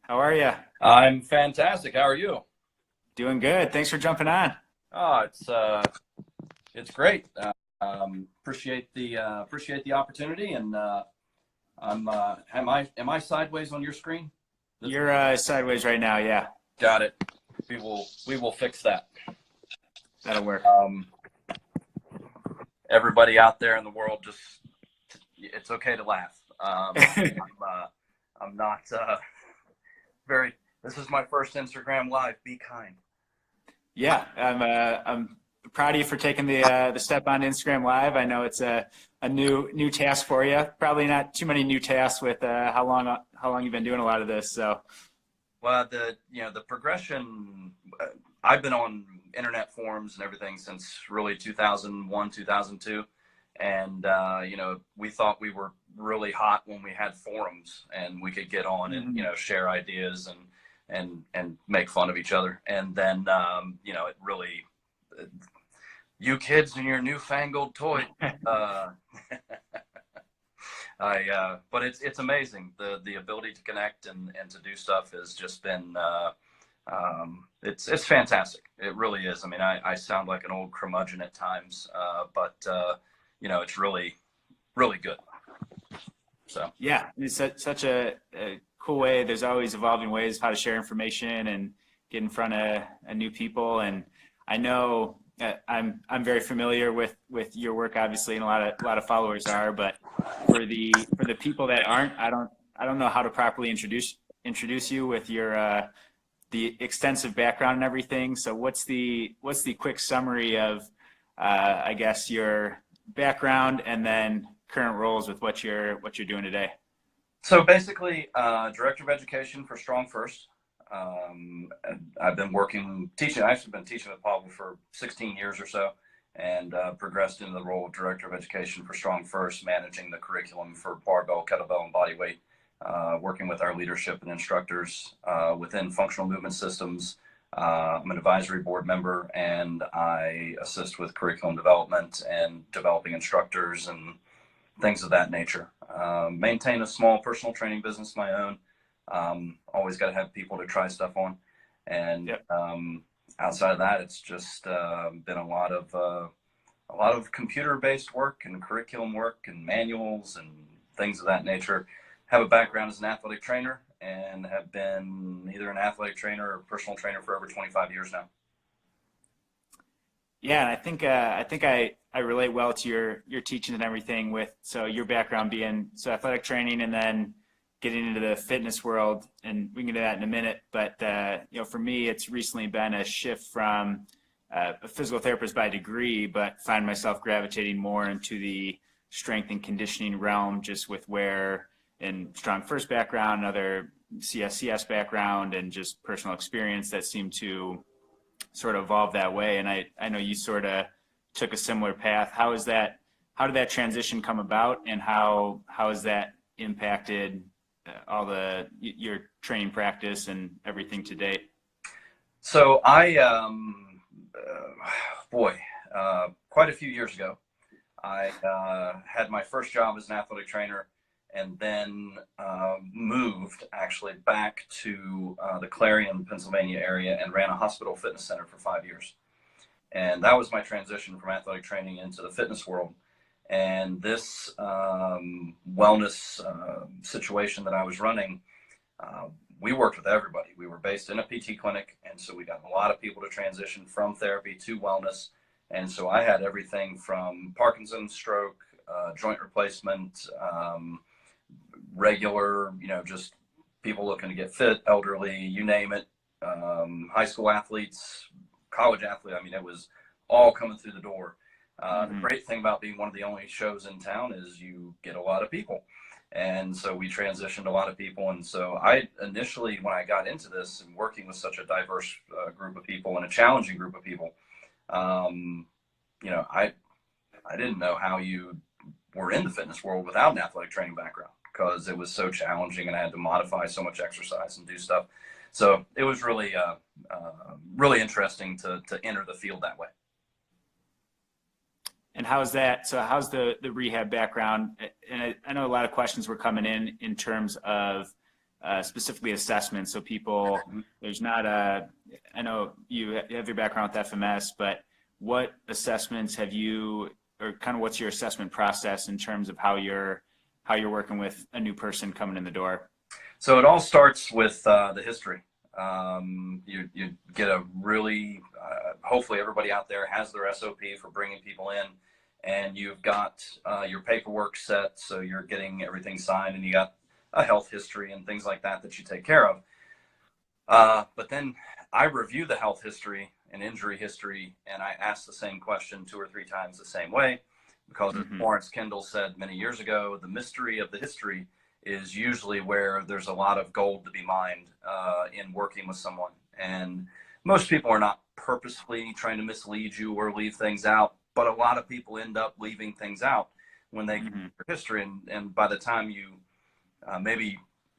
How are you? I'm fantastic. How are you? Doing good. Thanks for jumping on. Oh, it's great. Appreciate the opportunity, and am I sideways on your screen? You're sideways right now. Yeah, Got it. We will fix that. that'll work. Um, Everybody out there in the world, just it's okay to laugh. I'm not very. This is my first Instagram live. Be kind. Yeah, I'm proud of you for taking the step on Instagram Live. I know it's a new task for you. Probably not too many new tasks with how long you've been doing a lot of this. So Well, the progression. I've been on internet forums and everything since really 2001, 2002, and we thought we were really hot when we had forums and we could get on and mhm. share ideas and make fun of each other. And then it really, you kids and your newfangled toy. Uh, but it's amazing. The ability to connect and to do stuff has just been it's fantastic. It really is. I mean, I sound like an old curmudgeon at times, but it's really good. So Yeah, it's such a cool way. There's always evolving ways of how to share information and get in front of new people. And I know I'm very familiar with your work, obviously, and a lot of followers are. But for the people that aren't, I don't know how to properly introduce you with your the extensive background and everything. So what's the quick summary of I guess your background and then current roles with what you're doing today? so basically, director of education for StrongFirst. And I've been teaching. I've actually been teaching at Paul for 16 years or so, and progressed into the role of director of education for StrongFirst, managing the curriculum for barbell, kettlebell, and body weight, working with our leadership and instructors within functional movement systems. I'm an advisory board member, and I assist with curriculum development and developing instructors and things of that nature. Maintain a small personal training business of my own. Always got to have people to try stuff on, and Yep. outside of that, it's just been a lot of computer-based work and curriculum work and manuals and things of that nature. Have a background as an athletic trainer and have been either an athletic trainer or personal trainer for over 25 years now. Yeah, and I think I relate well to your teaching and everything with so your background being so athletic training and then getting into the fitness world, and we can get to that in a minute. But for me, it's recently been a shift from a physical therapist by degree, but find myself gravitating more into the strength and conditioning realm, just with where in strong first background, other CSCS background, and just personal experience that seem to sort of evolve that way. And I know you sort of took a similar path. How did that transition come about, and how has that impacted all your training practice and everything to date? So boy, quite a few years ago, I had my first job as an athletic trainer, and then moved actually back to the Clarion, Pennsylvania area, and ran a hospital fitness center for 5 years. And that was my transition from athletic training into the fitness world. And this wellness situation that I was running, we worked with everybody. We were based in a PT clinic, and so we got a lot of people to transition from therapy to wellness. And so I had everything from Parkinson's, stroke, joint replacement, regular, just people looking to get fit, elderly, you name it, high school athletes, college athletes. I mean, it was all coming through the door. The Hmm. great thing about being one of the only shows in town is you get a lot of people. And so we transitioned a lot of people. And so I initially, when I got into this and working with such a diverse group of people and a challenging group of people, um, I didn't know how you were in the fitness world without an athletic training background, because it was so challenging and I had to modify so much exercise and do stuff. So it was really interesting to enter the field that way. And how's that? So how's the rehab background? And I know a lot of questions were coming in terms of specifically assessments. So people, there's not a, I know you have your background with FMS, but what assessments have you, or kind of what's your assessment process in terms of how you're working with a new person coming in the door? So it all starts with the history. You get a really, hopefully everybody out there has their SOP for bringing people in, and you've got your paperwork set, so you're getting everything signed, and you got a health history and things like that you take care of. But then I review the health history and injury history, and I ask the same question 2 or 3 times the same way, because as Lawrence Kendall said many years ago, the mystery of the history is usually where there's a lot of gold to be mined in working with someone. And most people are not purposefully trying to mislead you or leave things out, but a lot of people end up leaving things out when they get their history. And by the time you, maybe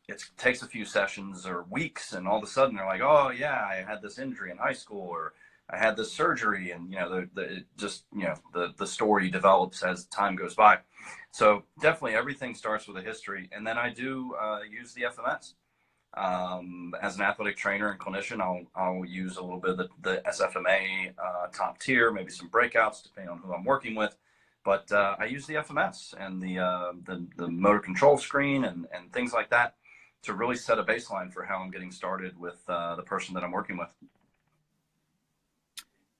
it takes a few sessions or weeks, and all of a sudden they're like, oh yeah, I had this injury in high school, or I had this surgery, and the story develops as time goes by. So definitely everything starts with a history, and then I do use the FMS as an athletic trainer and clinician. I'll use a little bit of the SFMA top tier, maybe some breakouts depending on who I'm working with. But I use the FMS and the motor control screen and things like that to really set a baseline for how I'm getting started with the person that I'm working with.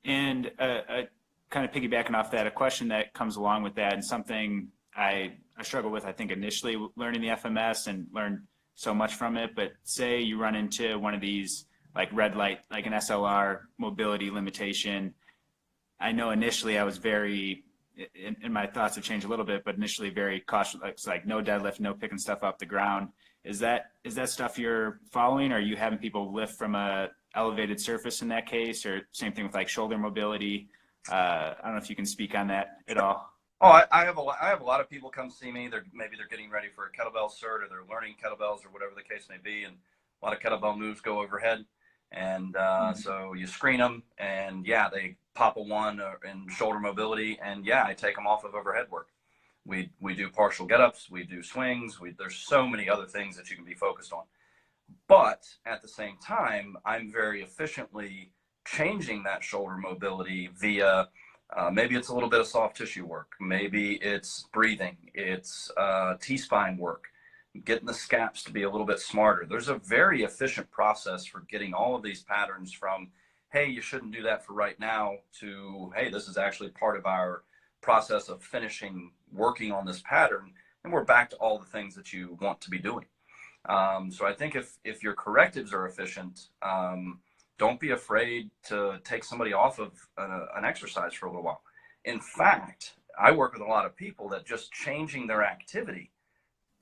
And kind of piggybacking off that, a question that comes along with that, and something I struggle with, I think, initially learning the FMS and learned so much from it. But say you run into one of these like red light, like an SLR mobility limitation. I know initially I was very, and my thoughts have changed a little bit, but initially very cautious. It's like no deadlift, no picking stuff up the ground. Is that stuff you're following? Or are you having people lift from a elevated surface in that case, or same thing with like shoulder mobility? I don't know if you can speak on that at all. Oh, I have a lot of people come see me. Maybe they're getting ready for a kettlebell cert, or they're learning kettlebells, or whatever the case may be. And a lot of kettlebell moves go overhead, and so you screen them, and yeah, they pop a 1 in shoulder mobility, and yeah, I take them off of overhead work. We do partial get-ups, we do swings. There's so many other things that you can be focused on. But at the same time, I'm very efficiently changing that shoulder mobility via maybe it's a little bit of soft tissue work. Maybe it's breathing. It's T-spine work, getting the scaps to be a little bit smarter. There's a very efficient process for getting all of these patterns from, hey, you shouldn't do that for right now, to, hey, this is actually part of our process of finishing working on this pattern, and we're back to all the things that you want to be doing. So I think if your correctives are efficient, don't be afraid to take somebody off of an exercise for a little while. In fact, I work with a lot of people that just changing their activity,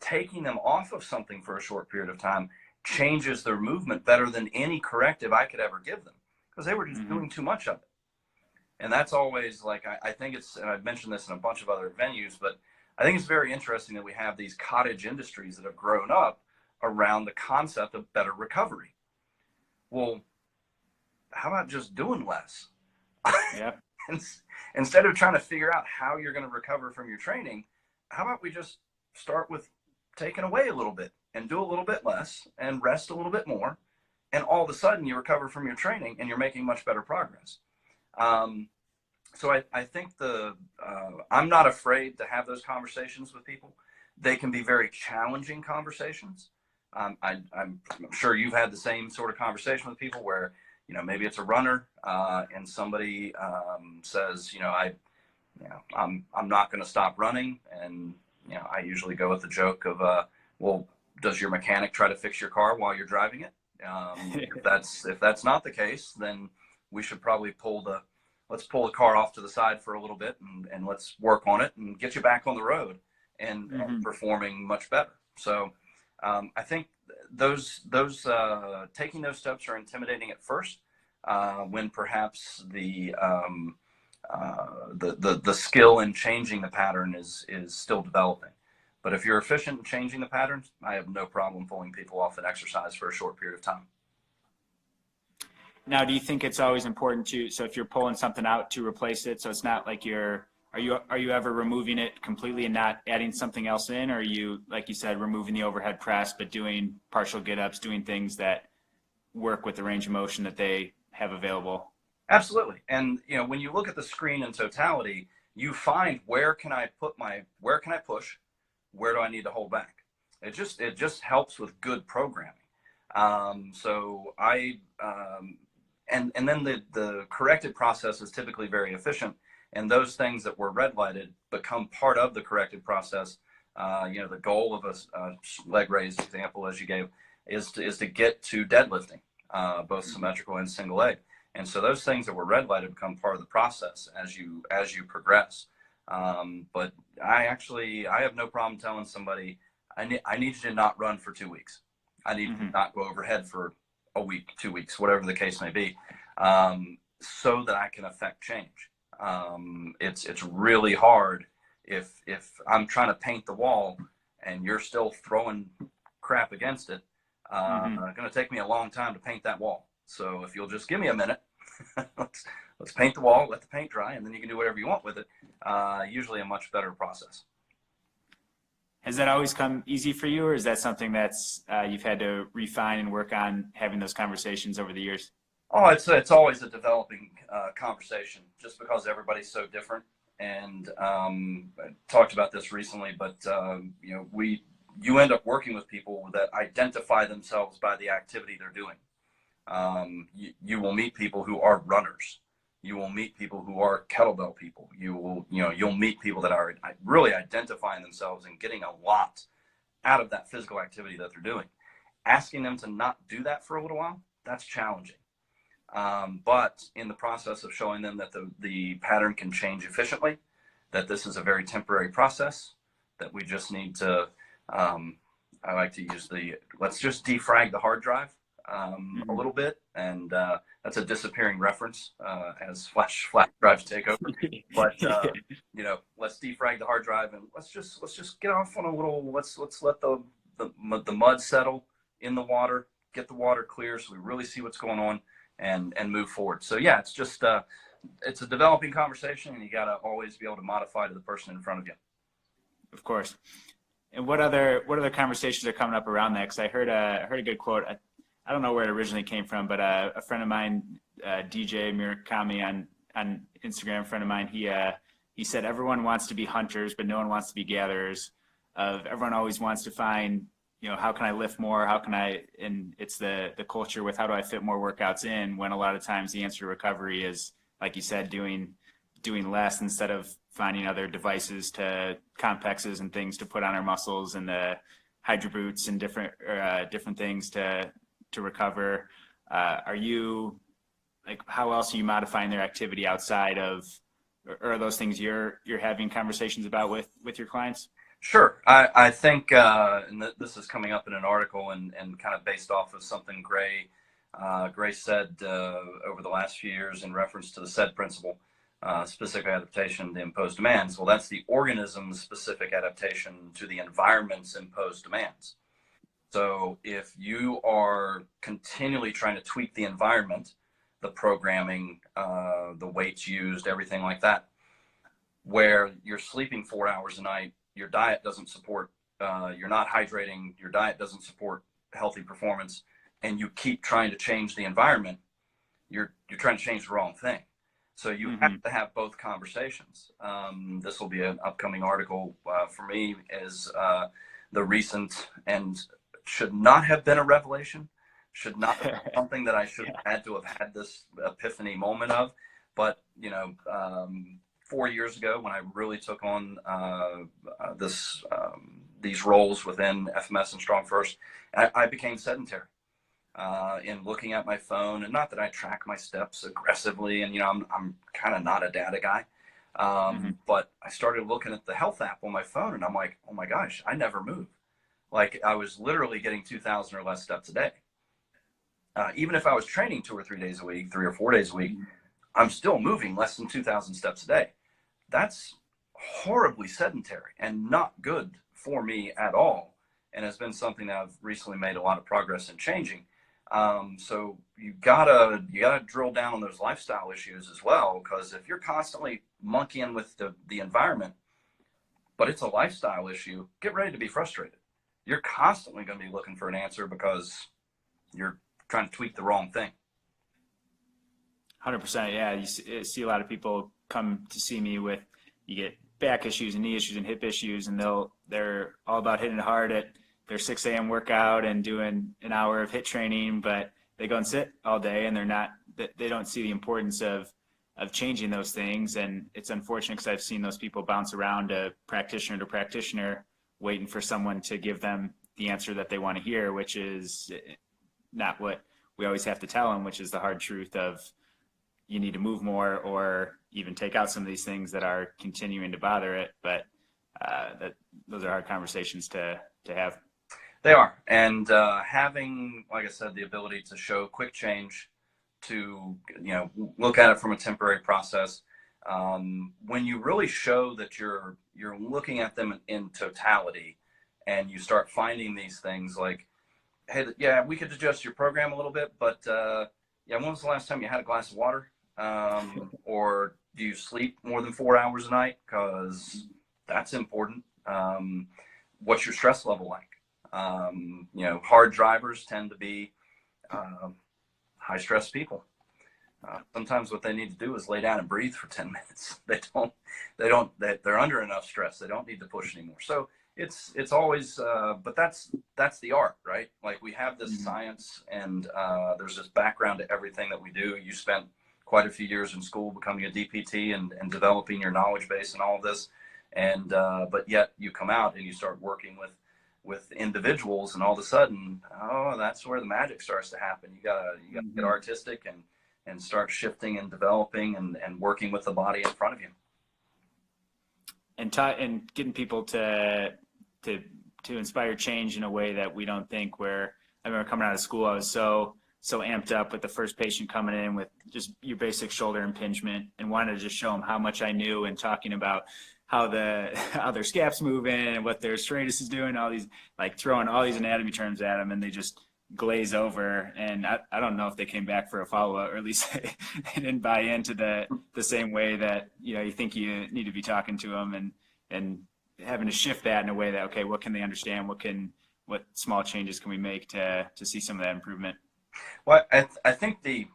taking them off of something for a short period of time, changes their movement better than any corrective I could ever give them, because they were just doing too much of it. And that's always like, I think it's, and I've mentioned this in a bunch of other venues, but I think it's very interesting that we have these cottage industries that have grown up around the concept of better recovery. Well, how about just doing less? Yeah. Instead of trying to figure out how you're going to recover from your training, how about we just start with taking away a little bit and do a little bit less and rest a little bit more, and all of a sudden you recover from your training and you're making much better progress. So I think I'm not afraid to have those conversations with people. They can be very challenging conversations. I'm sure you've had the same sort of conversation with people where, maybe it's a runner, and somebody says, I'm not going to stop running. And, I usually go with the joke of, well, does your mechanic try to fix your car while you're driving it? If that's not the case, then we should probably let's pull the car off to the side for a little bit, and let's work on it and get you back on the road and performing much better. So I think those taking those steps are intimidating at first, when perhaps the skill in changing the pattern is still developing. But if you're efficient in changing the patterns, I have no problem pulling people off an exercise for a short period of time. Now, do you think it's always important so if you're pulling something out, to replace it, so it's not like you're Are you ever removing it completely and not adding something else in, or are you, like you said, removing the overhead press but doing partial get-ups, doing things that work with the range of motion that they have available? Absolutely. And when you look at the screen in totality, you find where can I push, where do I need to hold back? It just helps with good programming. So I and then the corrected process is typically very efficient, and those things that were red lighted become part of the corrected process. The goal of a leg raise example, as you gave, is to get to deadlifting, both symmetrical and single leg. And so those things that were red lighted become part of the process as you progress. But I have no problem telling somebody, I need you to not run for 2 weeks. I need to not go overhead for a week, 2 weeks, whatever the case may be, so that I can affect change. It's really hard if I'm trying to paint the wall and you're still throwing crap against it. It's going to take me a long time to paint that wall. So if you'll just give me a minute, let's paint the wall, let the paint dry, and then you can do whatever you want with it. Usually a much better process. Has that always come easy for you, or is that something that's you've had to refine and work on having those conversations over the years? Oh, it's always a developing conversation, just because everybody's so different. And I talked about this recently, but you end up working with people that identify themselves by the activity they're doing. You will meet people who are runners. You will meet people who are kettlebell people. You'll meet people that are really identifying themselves and getting a lot out of that physical activity that they're doing. Asking them to not do that for a little while, that's challenging. But in the process of showing them that the pattern can change efficiently, that this is a very temporary process, that we just need to, I like to use let's just defrag the hard drive a little bit. And that's a disappearing reference as flash drives take over. But, let's defrag the hard drive and let's just get off on a little, let's let the mud settle in the water, get the water clear so we really see what's going on and move forward. So yeah, it's just, it's a developing conversation, and you got to always be able to modify to the person in front of you. Of course. And what other conversations are coming up around that? Because I heard a good quote. I don't know where it originally came from, but a friend of mine, DJ Murakami on Instagram, a friend of mine, he said everyone wants to be hunters, but no one wants to be gatherers. Everyone always wants to find, how can I lift more? How can I? And it's the culture with how do I fit more workouts in? When a lot of times the answer to recovery is, like you said, doing less instead of finding other devices complexes and things to put on our muscles, and the hydro boots and different things to recover. Are you, like, how else are you modifying their activity outside of, or are those things you're having conversations about with your clients? Sure. I think, and this is coming up in an article and kind of based off of something Gray said over the last few years in reference to the SAID principle, specific adaptation to imposed demands. Well, that's the organism's specific adaptation to the environment's imposed demands. So if you are continually trying to tweak the environment, the programming, the weights used, everything like that, where you're sleeping 4 hours a night, your diet doesn't support, you're not hydrating, your diet doesn't support healthy performance, and you keep trying to change the environment, you're trying to change the wrong thing. So you have to have both conversations. This will be an upcoming article for me, is the recent, and should not have been a revelation, should not have been something that I should have had to have had this epiphany moment of. But, 4 years ago, when I really took on these roles within FMS and StrongFirst, I became sedentary in looking at my phone. And not that I track my steps aggressively, and I'm kind of not a data guy, but I started looking at the health app on my phone, and I'm like, oh my gosh, I never move. Like, I was literally getting 2,000 or less steps a day. Even if I was training 2 or 3 days a week, 3 or 4 days a week, I'm still moving less than 2,000 steps a day. That's horribly sedentary and not good for me at all, and has been something that I've recently made a lot of progress in changing. So you gotta drill down on those lifestyle issues as well, because if you're constantly monkeying with the environment, but it's a lifestyle issue, get ready to be frustrated. You're constantly going to be looking for an answer because you're trying to tweak the wrong thing. 100%. Yeah. You see a lot of people come to see me with, you get back issues and knee issues and hip issues, and they're all about hitting it hard at their 6 a.m. workout and doing an hour of HIIT training, but they go and sit all day and they don't see the importance of changing those things. And it's unfortunate because I've seen those people bounce around to practitioner waiting for someone to give them the answer that they want to hear, which is not what we always have to tell them, which is the hard truth of you need to move more or even take out some of these things that are continuing to bother it. But those are hard conversations to have. They are. And having, like I said, the ability to show quick change, to, you know, look at it from a temporary process. When you really show that you're looking at them in totality, and you start finding these things like, hey, yeah, we could adjust your program a little bit, but yeah, when was the last time you had a glass of water? Or do you sleep more than 4 hours a night? Because that's important. What's your stress level like? You know, hard drivers tend to be high stress people. Sometimes what they need to do is lay down and breathe for 10 minutes. They're under enough stress. They don't need to push anymore. So it's always, but that's the art, right? Like, we have this science, and there's this background to everything that we do. You spent quite a few years in school becoming a DPT and developing your knowledge base and all of this. And, but yet you come out and you start working with individuals, and all of a sudden, oh, that's where the magic starts to happen. You gotta get artistic and start shifting and developing and working with the body in front of you. And getting people to inspire change in a way that we don't think. Where I remember coming out of school, I was so amped up with the first patient coming in with just your basic shoulder impingement, and wanted to just show them how much I knew, and talking about how their scap's moving and what their serratus is doing, all these, like, throwing all these anatomy terms at them, and they just glaze over. And I don't know if they came back for a follow-up, or at least they didn't buy into the same way that, you know, you think you need to be talking to them, and having to shift that in a way that, okay, what can they understand? What small changes can we make to see some of that improvement? Well, I think the,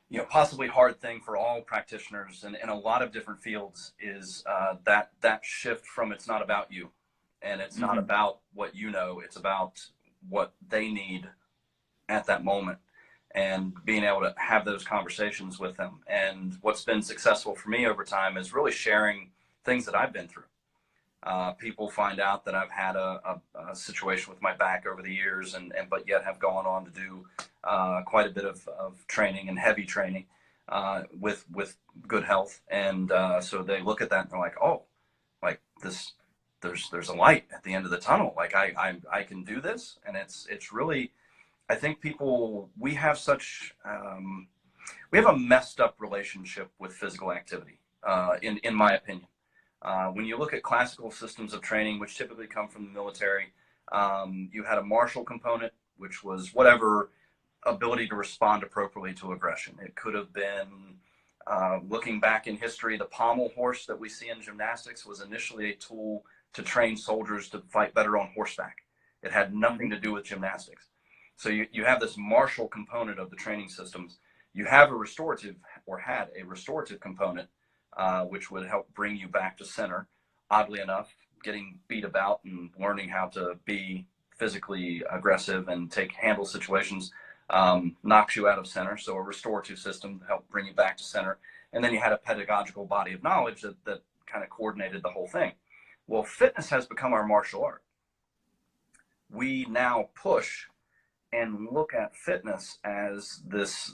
you know, possibly hard thing for all practitioners in a lot of different fields is that shift from, it's not about you, and it's not about what you know, it's about what they need at that moment, and being able to have those conversations with them. And what's been successful for me over time is really sharing things that I've been through. People find out that I've had a situation with my back over the years, but yet have gone on to do quite a bit of training, and heavy training, with good health. And so they look at that and they're like, oh, like this, there's a light at the end of the tunnel. Like I can do this. And it's really, I think we have such, we have a messed up relationship with physical activity, in my opinion. When you look at classical systems of training, which typically come from the military, you had a martial component, which was whatever ability to respond appropriately to aggression. It could have been, looking back in history, the pommel horse that we see in gymnastics was initially a tool to train soldiers to fight better on horseback. It had nothing to do with gymnastics. So you have this martial component of the training systems. You have a restorative, or had a restorative component, which would help bring you back to center. Oddly enough, getting beat about and learning how to be physically aggressive and handle situations knocks you out of center. So a restorative system to help bring you back to center. And then you had a pedagogical body of knowledge that kind of coordinated the whole thing. Well, fitness has become our martial art. We now push and look at fitness as this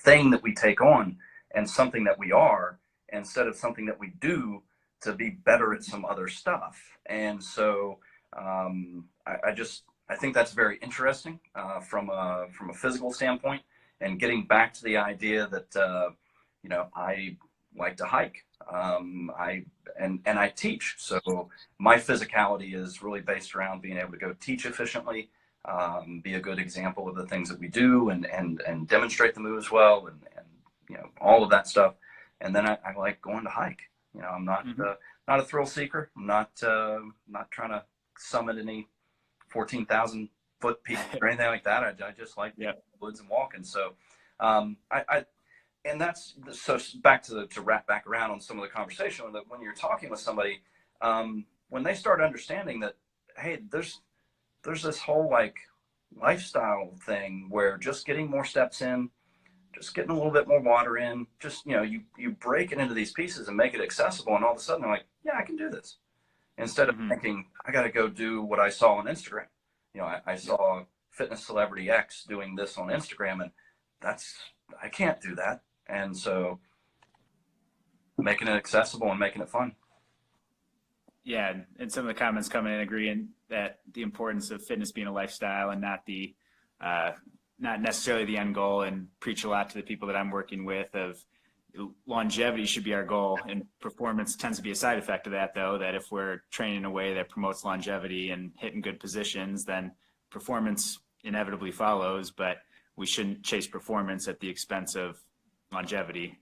thing that we take on, and something that we are, instead of something that we do to be better at some other stuff. And so I think that's very interesting from a physical standpoint, and getting back to the idea that you know, I like to hike, and I teach. So my physicality is really based around being able to go teach efficiently, be a good example of the things that we do, and demonstrate the moves well, and you know, all of that stuff. And then I like going to hike. You know, I'm not Mm-hmm. not a thrill seeker. I'm not trying to summit any 14,000-foot peak or anything like that. I just like Yep. the woods and walking. So I and that's so back to wrap back around on some of the conversation that when you're talking with somebody, when they start understanding that, hey, there's this whole like lifestyle thing where just getting more steps in, just getting a little bit more water in, just, you know, you break it into these pieces and make it accessible, and all of a sudden they're like, yeah, I can do this, instead of Mm-hmm. thinking I got to go do what I saw on Instagram. You know, I saw fitness celebrity X doing this on Instagram, and I can't do that. And so making it accessible and making it fun. Yeah, and some of the comments coming in agreeing that the importance of fitness being a lifestyle and not necessarily the end goal, and preach a lot to the people that I'm working with of longevity should be our goal, and performance tends to be a side effect of that, though, that if we're training in a way that promotes longevity and hitting good positions, then performance inevitably follows, but we shouldn't chase performance at the expense of longevity.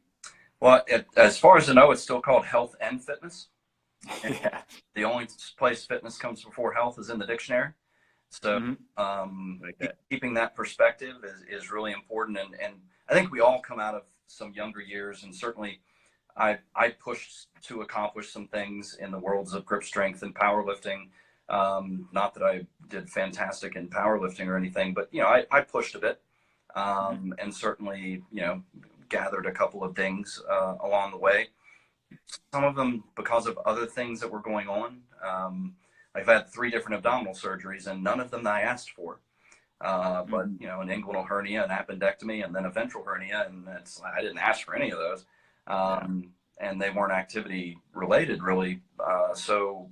Well, as far as I know, it's still called health and fitness. Yeah. The only place fitness comes before health is in the dictionary. So Like that. keeping that perspective is really important. And I think we all come out of some younger years, and certainly I pushed to accomplish some things in the worlds of grip strength and powerlifting. Not that I did fantastic in powerlifting or anything, but, you know, I pushed a bit, and certainly, you know, gathered a couple of things along the way. Some of them because of other things that were going on. I've had 3 different abdominal surgeries, and none of them that I asked for. But, you know, an inguinal hernia, an appendectomy, and then a ventral hernia, and I didn't ask for any of those. And they weren't activity related, really. You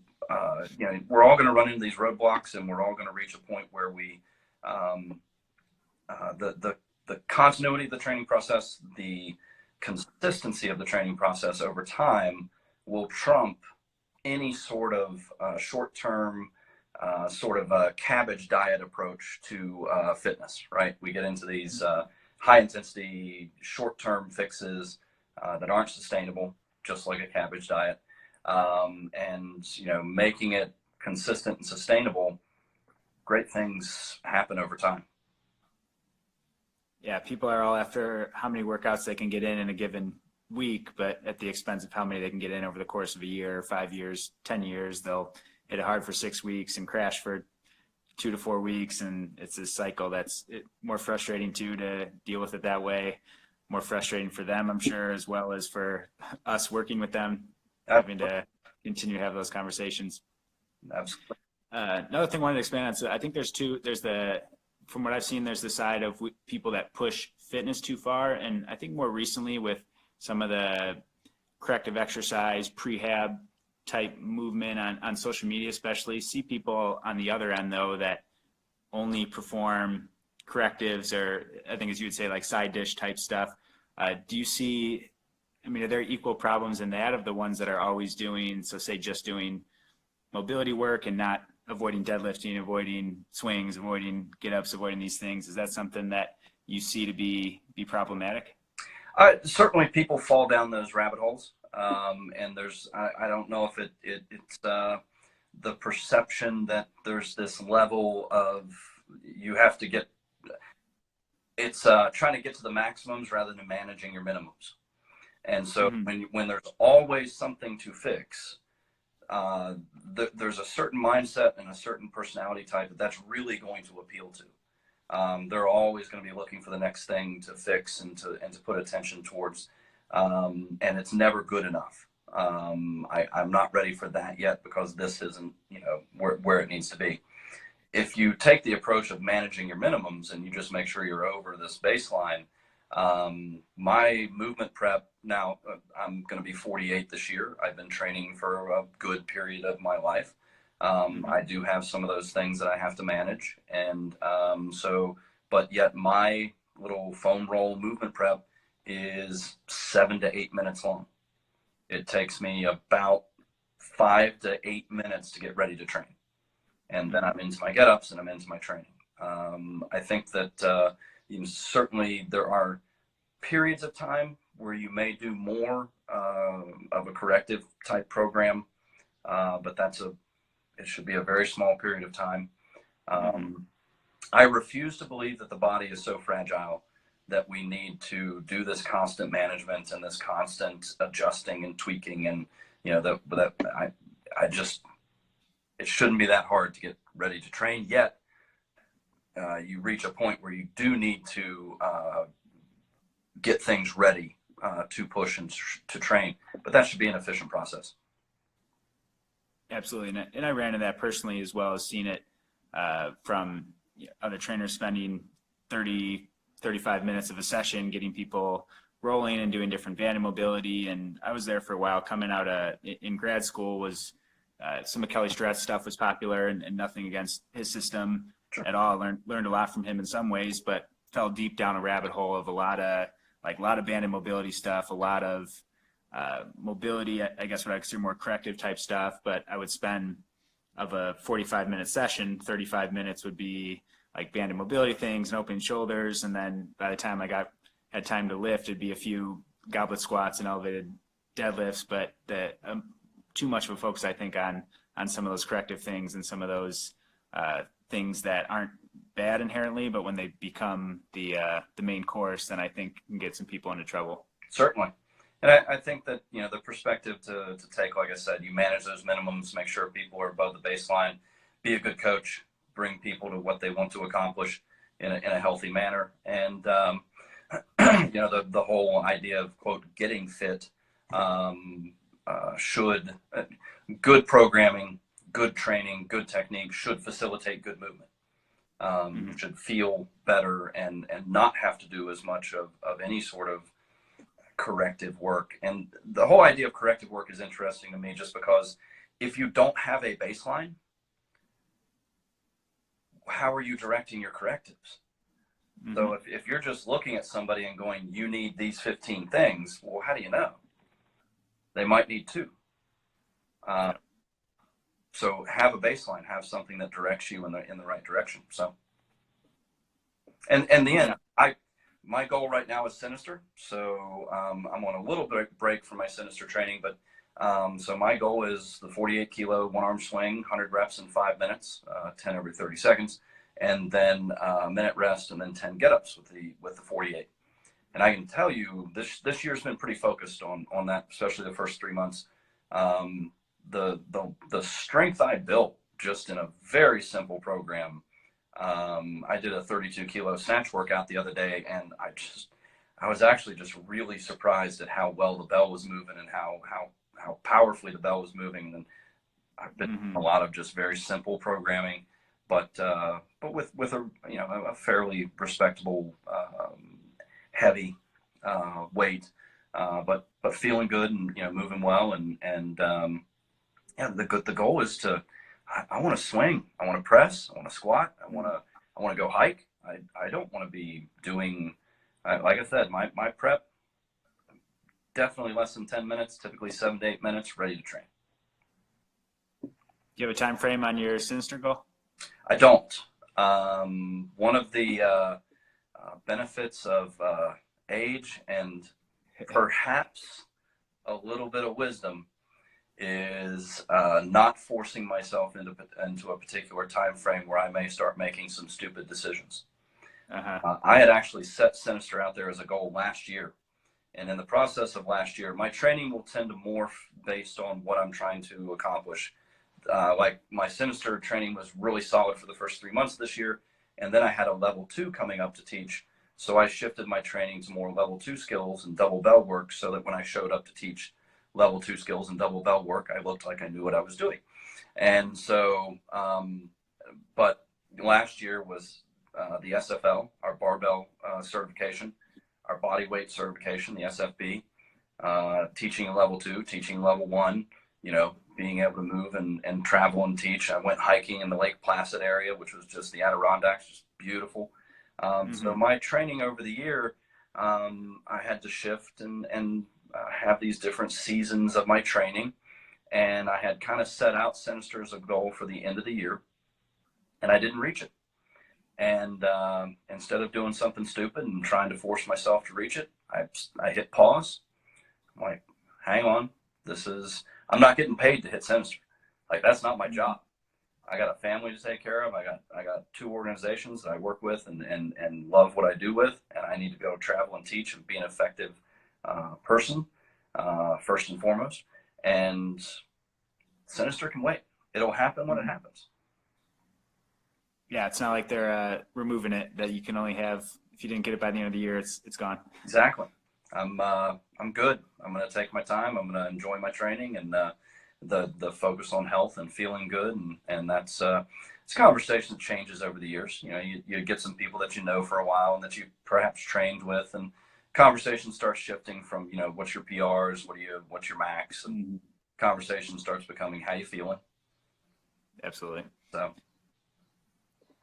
know, we're all going to run into these roadblocks, and we're all going to reach a point where we, the continuity of the training process, the consistency of the training process over time will trump any sort of short-term sort of a cabbage diet approach to fitness, right? We get into these high-intensity, short-term fixes that aren't sustainable, just like a cabbage diet. And, you know, making it consistent and sustainable, great things happen over time. Yeah, people are all after how many workouts they can get in a given week, but at the expense of how many they can get in over the course of a year, 5 years, 10 years. They'll hit it hard for 6 weeks and crash for 2 to 4 weeks, and it's a cycle that's more frustrating too to deal with it that way. More frustrating for them, I'm sure, as well as for us working with them, having to continue to have those conversations. Absolutely. Another thing I wanted to expand on, so I think from what I've seen, there's the side of people that push fitness too far. And I think more recently with some of the corrective exercise, prehab type movement on social media, especially, see people on the other end, though, that only perform correctives, or I think as you would say, like side dish type stuff. Do you see, I mean, are there equal problems in that of the ones that are always doing, so say just doing mobility work and not avoiding deadlifting, avoiding swings, avoiding get-ups, avoiding these things? Is that something that you see to be problematic? Certainly people fall down those rabbit holes. And I don't know if it's the perception that there's this level of, you have to get, it's trying to get to the maximums rather than managing your minimums. And so when there's always something to fix, there's a certain mindset and a certain personality type that's really going to appeal to. They're always going to be looking for the next thing to fix and to put attention towards, and it's never good enough. I'm not ready for that yet because this isn't, you know, where it needs to be. If you take the approach of managing your minimums and you just make sure you're over this baseline, my movement prep now, I'm going to be 48 this year. I've been training for a good period of my life. I do have some of those things that I have to manage. And but yet my little foam roll movement prep is 7 to 8 minutes long. It takes me about 5 to 8 minutes to get ready to train. And then I'm into my get-ups and I'm into my training. I think that certainly there are periods of time where you may do more of a corrective type program, but it should be a very small period of time. I refuse to believe that the body is so fragile that we need to do this constant management and this constant adjusting and tweaking, and it shouldn't be that hard to get ready to train. Yet you reach a point where you do need to get things ready to push and to train, but that should be an efficient process. Absolutely, and I ran into that personally, as well as seen it from other trainers spending 35 minutes of a session getting people rolling and doing different band and mobility. And I was there for a while. Coming out in grad school, was some of Kelly Strat's stuff was popular, and nothing against his system at all. Learned a lot from him in some ways, but fell deep down a rabbit hole of a lot of band and mobility stuff, a lot of mobility, I guess what I consider more corrective type stuff. But I would spend, of a 45-minute session, 35 minutes would be like band and mobility things and open shoulders. And then by the time I had time to lift, it'd be a few goblet squats and elevated deadlifts. But too much of a focus, I think, on some of those corrective things and some of those things that aren't bad inherently, but when they become the main course, then I think can get some people into trouble. Certainly. And I think that, the perspective to take, like I said, you manage those minimums, make sure people are above the baseline, be a good coach, bring people to what they want to accomplish in a healthy manner. And, the whole idea of, quote, getting fit good programming, good training, good technique should facilitate good movement. Should feel better and not have to do as much of any sort of corrective work. And the whole idea of corrective work is interesting to me, just because if you don't have a baseline, how are you directing your correctives? So if you're just looking at somebody and going, you need these 15 things, well, how do you know? They might need 2. So have a baseline, have something that directs you in the right direction. So, and in the end, my goal right now is Sinister. So I'm on a little bit break from my Sinister training, but so my goal is the 48 kilo one arm swing, 100 reps in 5 minutes, 10 every 30 seconds, and then a minute rest, and then 10 get-ups with the 48. And I can tell you, this year's been pretty focused on that, especially the first 3 months. The strength I built just in a very simple program. I did a 32 kilo snatch workout the other day, and I was actually just really surprised at how well the bell was moving and how powerfully the bell was moving. And I've been doing a lot of just very simple programming, but with a fairly respectable heavy weight, but feeling good and moving well, and the goal is I want to swing, I want to press, I want to squat, I want to go hike. I don't want to be doing, like I said, my prep, definitely less than 10 minutes, typically 7 to 8 minutes, ready to train. Do you have a time frame on your Sinister goal? I don't. One of the benefits of age and perhaps a little bit of wisdom is not forcing myself into a particular time frame where I may start making some stupid decisions. I had actually set Sinister out there as a goal last year. And in the process of last year, my training will tend to morph based on what I'm trying to accomplish. Like my Sinister training was really solid for the first 3 months this year. And then I had a level 2 coming up to teach. So I shifted my training to more level 2 skills and double bell work, so that when I showed up to teach level 2 skills and double bell work, I looked like I knew what I was doing. And so, but last year was the SFL, our barbell certification, our body weight certification, the SFB, teaching in level 2, teaching level 1, being able to move and travel and teach. I went hiking in the Lake Placid area, which was just the Adirondacks, just beautiful. So my training over the year, I had to shift and have these different seasons of my training. And I had kind of set out Sinister as a goal for the end of the year, and I didn't reach it. And instead of doing something stupid and trying to force myself to reach it, I hit pause. I'm like, hang on, I'm not getting paid to hit Sinister. Like, that's not my job. I got a family to take care of. I got 2 organizations that I work with and love what I do with, and I need to be able to travel and teach and be an effective person, first and foremost. And Sinister can wait. It'll happen when it happens. Yeah, it's not like they're removing it, that you can only have, if you didn't get it by the end of the year, it's gone. Exactly. I'm good. I'm going to take my time. I'm going to enjoy my training and the focus on health and feeling good, and that's it's a conversation that changes over the years. You know, you get some people that you know for a while and that you perhaps trained with, and conversation starts shifting from, you know, what's your PRs, what's your max, and conversation starts becoming how you feeling. Absolutely. So.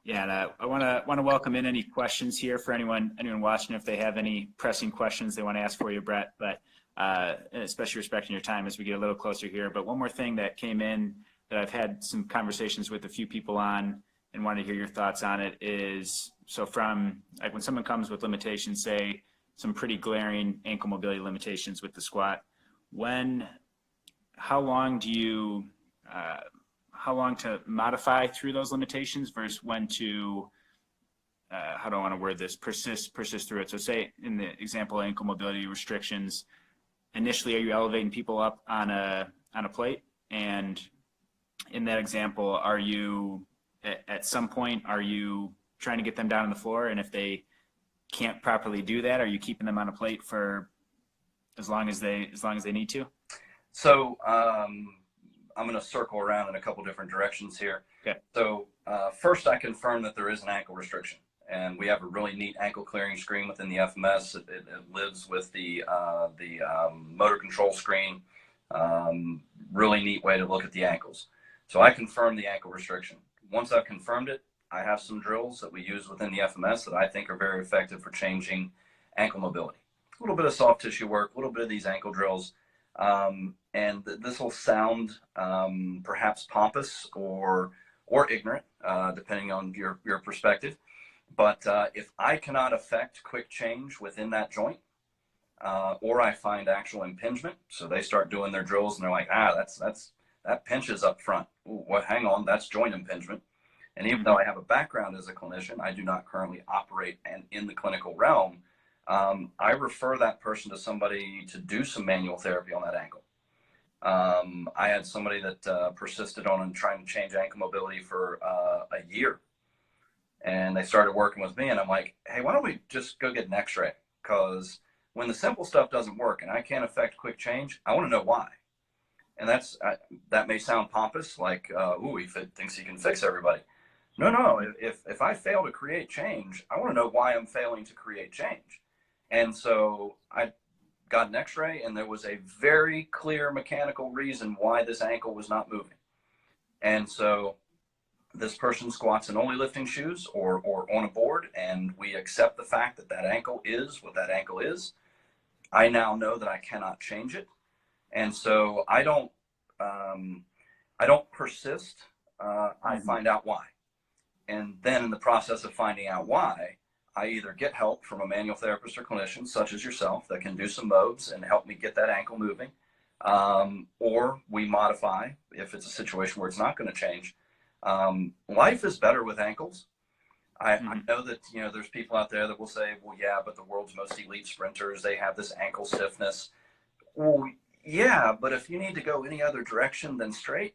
Yeah, and I want to welcome in any questions here for anyone watching, if they have any pressing questions they want to ask for you, Brett. But especially respecting your time as we get a little closer here. But one more thing that came in that I've had some conversations with a few people on and wanted to hear your thoughts on it is, so from like when someone comes with limitations, say some pretty glaring ankle mobility limitations with the squat, how long to modify through those limitations versus when to, how do I want to word this, persist through it. So say in the example, ankle mobility restrictions, initially, are you elevating people up on a plate? And in that example, are you, at some point, are you trying to get them down on the floor? And if they can't properly do that, are you keeping them on a plate for as long as they need to? So, I'm going to circle around in a couple different directions here. Okay. So first, I confirm that there is an ankle restriction, and we have a really neat ankle clearing screen within the FMS. It lives with the motor control screen. Really neat way to look at the ankles. So I confirm the ankle restriction. Once I've confirmed it, I have some drills that we use within the FMS that I think are very effective for changing ankle mobility. A little bit of soft tissue work, a little bit of these ankle drills. And this will sound perhaps pompous or ignorant, depending on your perspective. But if I cannot affect quick change within that joint, or I find actual impingement, so they start doing their drills and they're like, that pinches up front. Ooh, what? Hang on, that's joint impingement. And even though I have a background as a clinician, I do not currently operate in the clinical realm. I refer that person to somebody to do some manual therapy on that ankle. I had somebody that persisted on trying to change ankle mobility for a year, and they started working with me, and I'm like, hey, why don't we just go get an x-ray? Because when the simple stuff doesn't work and I can't affect quick change, I want to know why. And that may sound pompous, like, ooh, he thinks he can fix everybody. No. If I fail to create change, I want to know why I'm failing to create change. And so I got an x-ray, and there was a very clear mechanical reason why this ankle was not moving. And so this person squats in only lifting shoes or on a board, and we accept the fact that that ankle is what that ankle is. I now know that I cannot change it. And so I don't persist. I find out why. And then in the process of finding out why, I either get help from a manual therapist or clinician, such as yourself, that can do some moves and help me get that ankle moving. Or we modify if it's a situation where it's not going to change. Life is better with ankles. I know that, you know, there's people out there that will say, well, yeah, but the world's most elite sprinters, they have this ankle stiffness. Well, yeah, but if you need to go any other direction than straight,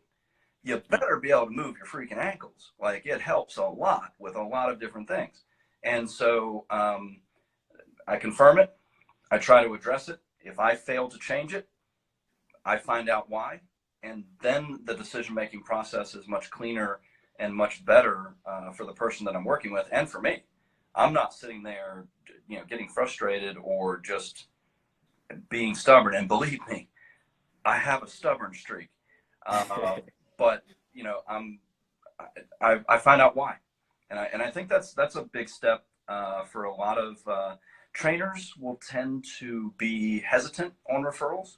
you better be able to move your freaking ankles. Like, it helps a lot with a lot of different things. And so I confirm it. I try to address it. If I fail to change it, I find out why. And then the decision-making process is much cleaner and much better for the person that I'm working with and for me. I'm not sitting there, you know, getting frustrated or just being stubborn. And believe me, I have a stubborn streak. But, you know, I find out why. And I think that's a big step for a lot of trainers. Will tend to be hesitant on referrals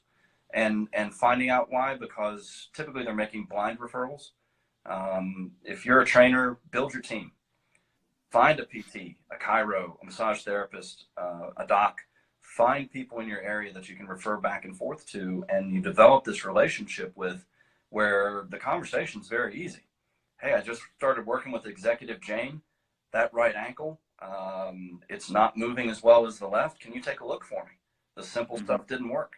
and finding out why, because typically they're making blind referrals. If you're a trainer, build your team. Find a PT, a chiro, a massage therapist, a doc. find people in your area that you can refer back and forth to, and you develop this relationship with where the conversation's very easy. Hey, I just started working with Executive Jane. That right ankle, it's not moving as well as the left. Can you take a look for me? The simple stuff didn't work.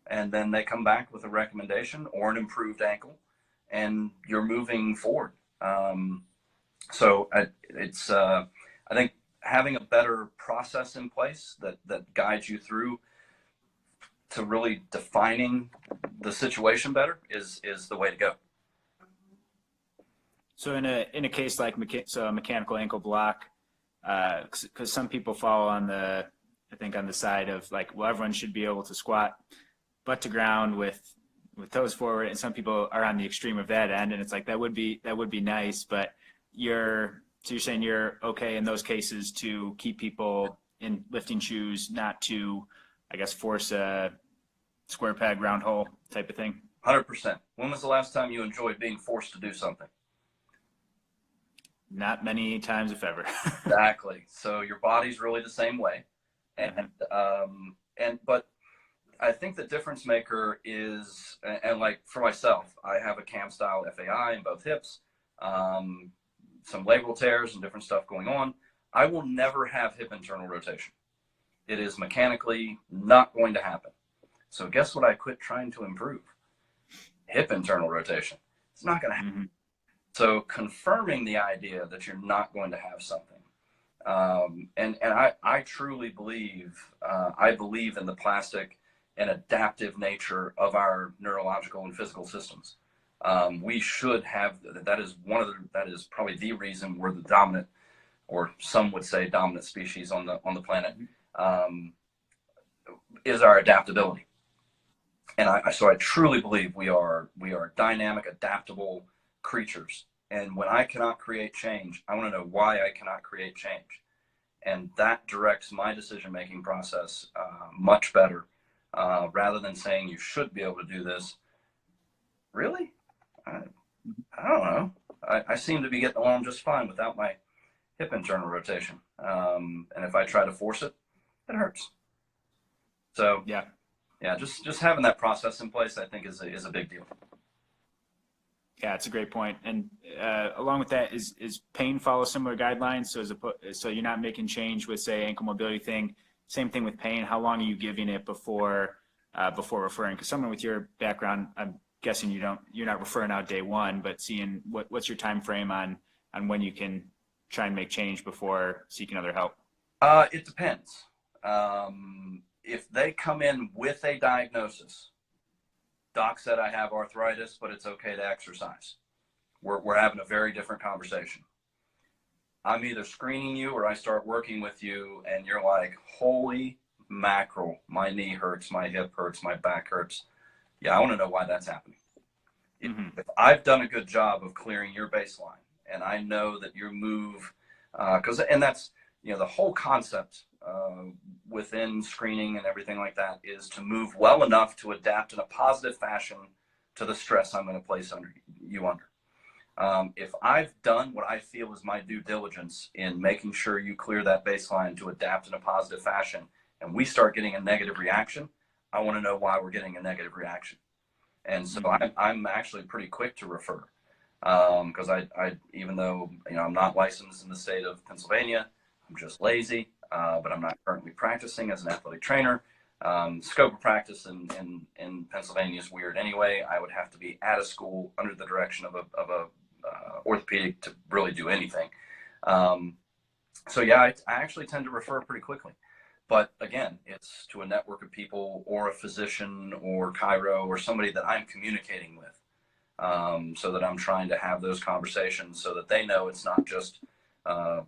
And then they come back with a recommendation or an improved ankle, and you're moving forward. So I think having a better process in place that guides you through to really defining the situation better is the way to go. So in a case like a mechanical ankle block, because some people fall on I think on the side of like, well, everyone should be able to squat butt to ground with toes forward, and some people are on the extreme of that end, and it's like that would be nice, but you're saying you're okay in those cases to keep people in lifting shoes, not to, I guess, force a square peg round hole type of thing. 100%. When was the last time you enjoyed being forced to do something? Not many times, if ever. Exactly. So your body's really the same way. But I think the difference maker is, and like for myself, I have a cam style FAI in both hips, some labral tears and different stuff going on. I will never have hip internal rotation. It is mechanically not going to happen. So guess what I quit trying to improve? Hip internal rotation. It's not going to happen. So confirming the idea that you're not going to have something. And I truly believe, I believe in the plastic and adaptive nature of our neurological and physical systems. We should have, that is probably the reason we're the dominant, or some would say dominant species on the planet, is our adaptability. And so I truly believe we are dynamic, adaptable creatures. And when I cannot create change, I want to know why I cannot create change. And that directs my decision-making process much better, rather than saying you should be able to do this. Really? I don't know. I seem to be getting along just fine without my hip internal rotation. And if I try to force it, it hurts. So yeah, just having that process in place, I think is a big deal. Yeah, it's a great point. And along with that, is pain follow similar guidelines? So you're not making change with, say, ankle mobility thing. Same thing with pain. How long are you giving it before referring? Because someone with your background, I'm guessing you're not referring out day one, but seeing what's your time frame on when you can try and make change before seeking other help. It depends. If they come in with a diagnosis, doc said I have arthritis, but it's okay to exercise, we're having a very different conversation. I'm either screening you or I start working with you and you're like, holy mackerel, my knee hurts, my hip hurts, my back hurts. Yeah, I want to know why that's happening. If I've done a good job of clearing your baseline and I know that you move, and that's, the whole concept within screening and everything like that is to move well enough to adapt in a positive fashion to the stress I'm going to place you under. If I've done what I feel is my due diligence in making sure you clear that baseline to adapt in a positive fashion, and we start getting a negative reaction, I want to know why we're getting a negative reaction. And so I'm actually pretty quick to refer, because I even though I'm not licensed in the state of Pennsylvania, I'm just lazy. But I'm not currently practicing as an athletic trainer. Scope of practice in Pennsylvania is weird anyway. I would have to be at a school under the direction of a orthopedic to really do anything. So yeah, I actually tend to refer pretty quickly. But again, it's to a network of people or a physician or chiro or somebody that I'm communicating with, so that I'm trying to have those conversations so that they know it's not just a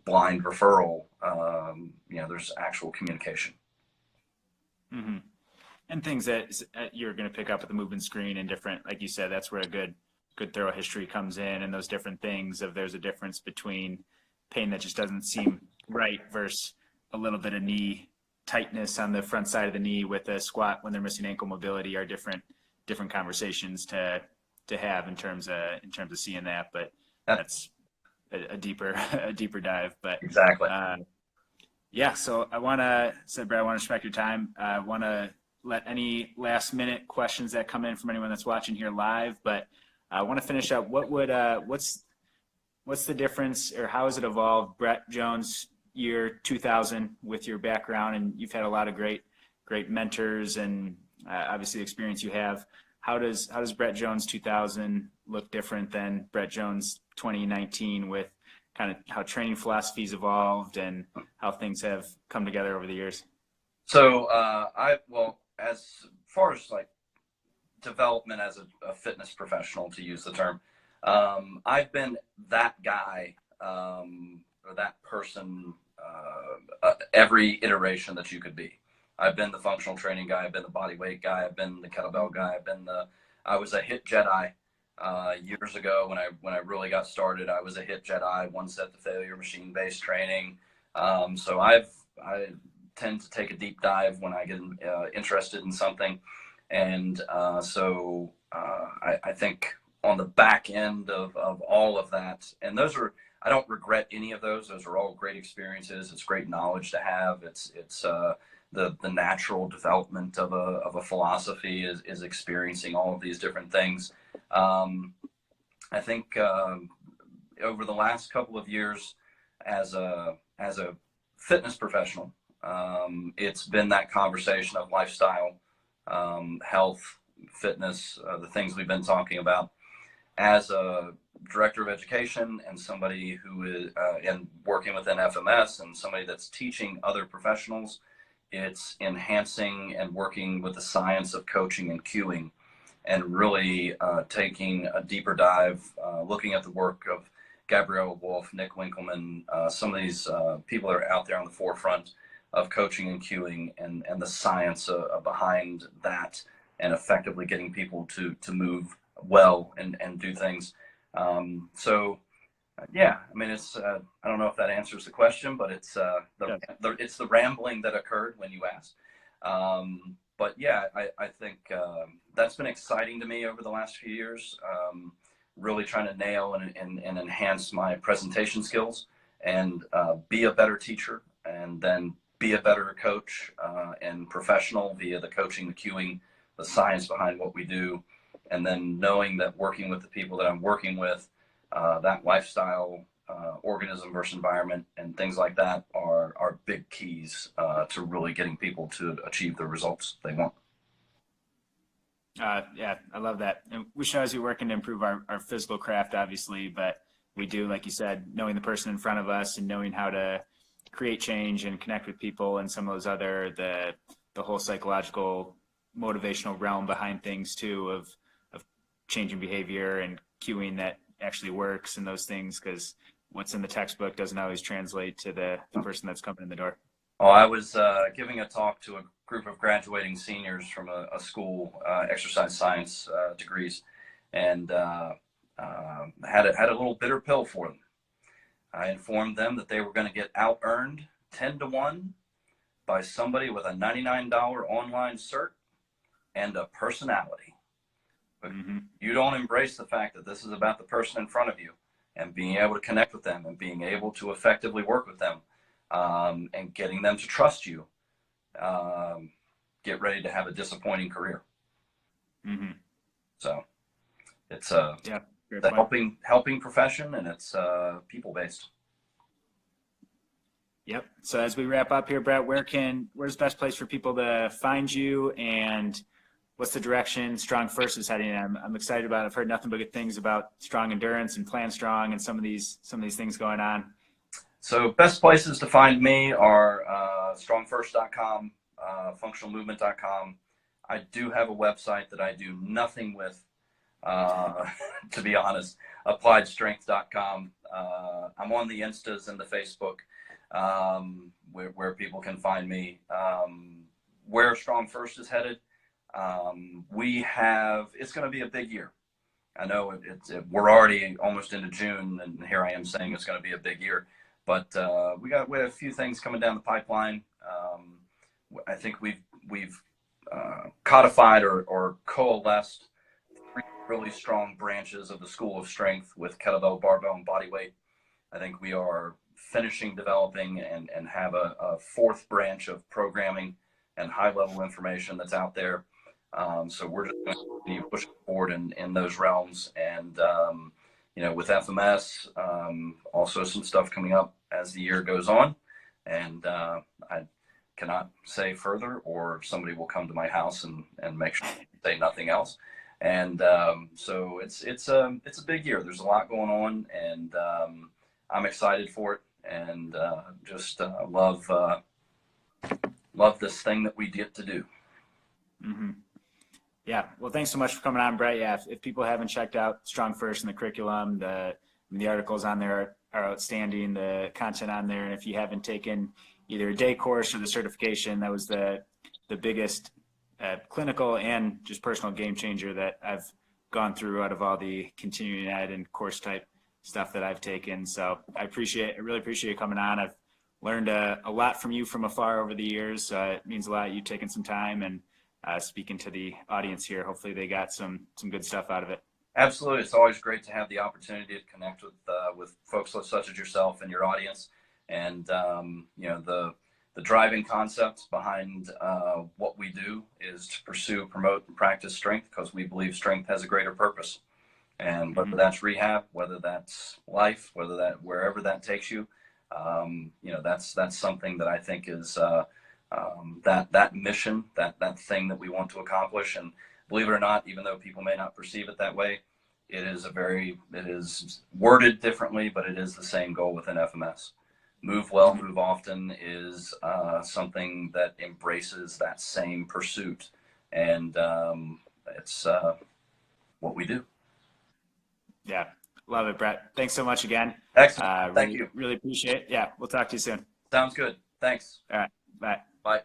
blind referral. There's actual communication. And things that you're going to pick up at the movement screen and different, like you said, that's where a good thorough history comes in, and those different things of there's a difference between pain that just doesn't seem right versus a little bit of knee tightness on the front side of the knee with a squat when they're missing ankle mobility are different conversations to have in terms of seeing that. But that's a deeper dive. But exactly. Yeah, so I want to, said Brad, I want to respect your time. I want to let any last minute questions that come in from anyone that's watching here live, but I want to finish up. What's the difference, or how has it evolved, Brett Jones, year 2000, with your background, and you've had a lot of great mentors and obviously the experience you have. How does Brett Jones 2000 look different than Brett Jones 2019, with kind of how training philosophies evolved and how things have come together over the years? So well, as far as like development as a fitness professional, to use the term, I've been that guy or that person every iteration that you could be. I've been the functional training guy. I've been the body weight guy. I've been the kettlebell guy. I was a HIIT Jedi years ago when I really got started. I was a HIIT Jedi, one set to failure, machine-based training. So I tend to take a deep dive when I get interested in something, and I think on the back end of all of that, and I don't regret any of those. Those are all great experiences. It's great knowledge to have. It's the natural development of a philosophy is experiencing all of these different things. I think over the last couple of years, as a fitness professional, it's been that conversation of lifestyle, health, fitness, the things we've been talking about. As a director of education and somebody who is and working within FMS and somebody that's teaching other professionals, it's enhancing and working with the science of coaching and cueing, and really taking a deeper dive, looking at the work of Gabrielle Wolf, Nick Winkelman, some of these people that are out there on the forefront of coaching and cueing, and the science behind that, and effectively getting people to move well and do things. Yeah, I mean, it's I don't know if that answers the question, but it's it's the rambling that occurred when you asked. But yeah, I think that's been exciting to me over the last few years. Really trying to nail and enhance my presentation skills, and be a better teacher, and then be a better coach and professional via the coaching, the cueing, the science behind what we do, and then knowing that working with the people that I'm working with, that lifestyle, organism versus environment, and things like that are big keys to really getting people to achieve the results they want. Yeah, I love that. And we should always be working to improve our physical craft, obviously, but we do, like you said, knowing the person in front of us and knowing how to create change and connect with people, and some of those other, the whole psychological, motivational realm behind things too, of changing behavior and cueing that actually works, and those things, because what's in the textbook doesn't always translate to the person that's coming in the door. Oh, I was giving a talk to a group of graduating seniors from a school, exercise science degrees, and had a little bitter pill for them. I informed them that they were going to get out-earned 10-1 by somebody with a $99 online cert and a personality. But you don't embrace the fact that this is about the person in front of you, and being able to connect with them, and being able to effectively work with them, and getting them to trust you, get ready to have a disappointing career. So it's the helping profession, and it's people based. Yep. So as we wrap up here, Brett, where's the best place for people to find you, and what's the direction StrongFirst is heading in? I'm excited about it. I've heard nothing but good things about Strong Endurance and Plan Strong and some of these things going on. So best places to find me are strongfirst.com, functionalmovement.com. I do have a website that I do nothing with, to be honest, appliedstrength.com. I'm on the Instas and the Facebook, where people can find me. Where StrongFirst is headed, it's going to be a big year. I know we're already almost into June, and here I am saying it's going to be a big year. But we have a few things coming down the pipeline. I think we've codified or coalesced 3 really strong branches of the School of Strength with kettlebell, barbell, and body weight. I think we are finishing developing and have a fourth branch of programming and high level information that's out there. So we're just going to continue pushing forward in those realms. And, you know, with FMS, also some stuff coming up as the year goes on. And I cannot say further, or somebody will come to my house and make sure I say nothing else. And so it's a big year. There's a lot going on, and I'm excited for it, and just love this thing that we get to do. Mm-hmm. Yeah. Well, thanks so much for coming on, Brett. Yeah. If people haven't checked out StrongFirst and the curriculum, the articles on there are outstanding, the content on there. And if you haven't taken either a day course or the certification, that was the biggest clinical and just personal game changer that I've gone through out of all the continuing ed and course type stuff that I've taken. So I really appreciate you coming on. I've learned a lot from you from afar over the years. It means a lot. You taking some time and speaking to the audience here. Hopefully they got some good stuff out of it. Absolutely. It's always great to have the opportunity to connect with folks such as yourself and your audience. And, you know, the driving concept behind what we do is to pursue, promote, and practice strength, because we believe strength has a greater purpose. And whether that's rehab, whether that's life, wherever that takes you, you know, that's something that I think is that mission, that thing that we want to accomplish. And believe it or not, even though people may not perceive it that way, it is worded differently, but it is the same goal within FMS. Move well, move often is something that embraces that same pursuit, and it's what we do. Yeah, love it, Brett. Thanks so much again. Excellent. Thank you. Really appreciate it. Yeah, we'll talk to you soon. Sounds good. Thanks. All right. Bye. Bye.